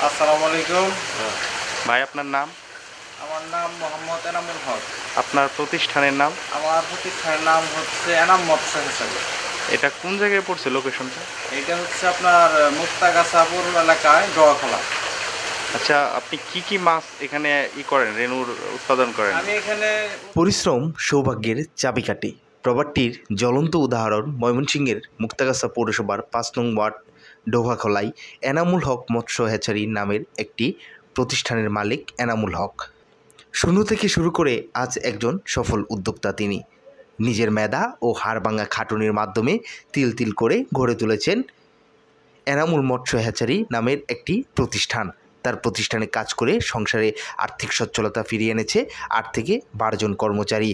আসসালামু আলাইকুম। ভাই আপনার নাম? আমার নাম মোহাম্মদ এনামুল হক। আপনার প্রতিষ্ঠানের নাম? আমার প্রতিষ্ঠানের নাম হচ্ছে এনাম মৎস্য হিসাবে। এটা কোন জায়গায় পড়ছে লোকেশনটা? এটা হচ্ছে আপনার মুক্তাগাছা পৌর এলাকায় ডোয়াখোলা। আচ্ছা, আপনি কি কি মাছ এখানে করেন, রেণুর উৎপাদন করেন? আমি এখানে পরিশ্রম সৌভাগ্যের চাবিকাঠি প্রবাদটির জ্বলন্ত উদাহরণ ময়মনসিংহের মুক্তাগাছা পৌরসভার ৫ নং ওয়ার্ড ডোভাখোলায় এনামুল হক মৎস্য হ্যাচারি নামের একটি প্রতিষ্ঠানের মালিক এনামুল হক। শূন্য থেকে শুরু করে আজ একজন সফল উদ্যোক্তা তিনি। নিজের মেধা ও হাড়ভাঙা খাটুনির মাধ্যমে তিল তিল করে গড়ে তুলেছেন এনামুল মৎস্য হ্যাচারি নামের একটি প্রতিষ্ঠান। তার প্রতিষ্ঠানে কাজ করে সংসারে আর্থিক সচ্ছলতা ফিরিয়ে এনেছে ৮ থেকে ১২ জন কর্মচারী।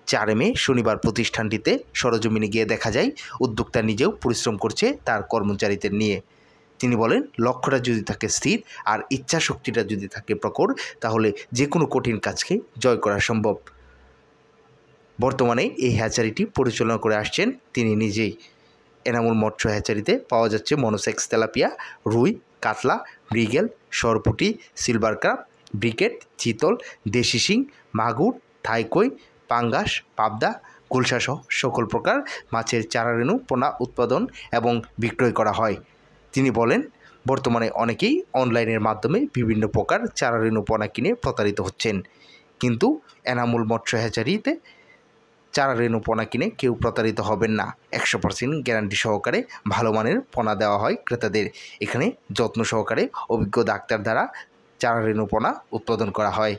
৪ মে শনিবার প্রতিষ্ঠানটিতে সরজমিনে গিয়ে দেখা যায় উদ্যোক্তা নিজেও পরিশ্রম করছে তার কর্মচারীদের নিয়ে। তিনি বলেন, লক্ষ্যটা যদি থাকে স্থির আর ইচ্ছা শক্তিটা যদি থাকে প্রখর, তাহলে যে কোনো কঠিন কাজকে জয় করা সম্ভব। বর্তমানে এই হ্যাচারিটি পরিচালনা করে আসছেন তিনি নিজেই। এনামুল মৎস্য হ্যাচারিতে পাওয়া যাচ্ছে মনোসেক্স তেলাপিয়া, রুই, কাতলা, মৃগেল, সরপুঁটি, সিলভার ক্রাব, ব্রিকেট, চিতল, দেশি শিং, মাগুর, থাইকই, পাঙ্গাস, পাবদা, গুলশাসহ সকল প্রকার মাছের চারারেণু পোনা উৎপাদন এবং বিক্রয় করা হয়। তিনি বলেন, বর্তমানে অনেকেই অনলাইনের মাধ্যমে বিভিন্ন প্রকার চারারেণু পোনা কিনে প্রতারিত হচ্ছেন, কিন্তু এনামুল মৎস্য হ্যাচারিতে চারারেণু পোনা কিনে কেউ প্রতারিত হবেন না। ১০০% গ্যারান্টি সহকারে ভালো মানের পোনা দেওয়া হয় ক্রেতাদের। এখানে যত্ন সহকারে অভিজ্ঞ ডাক্তার দ্বারা চারারেণু পোনা উৎপাদন করা হয়।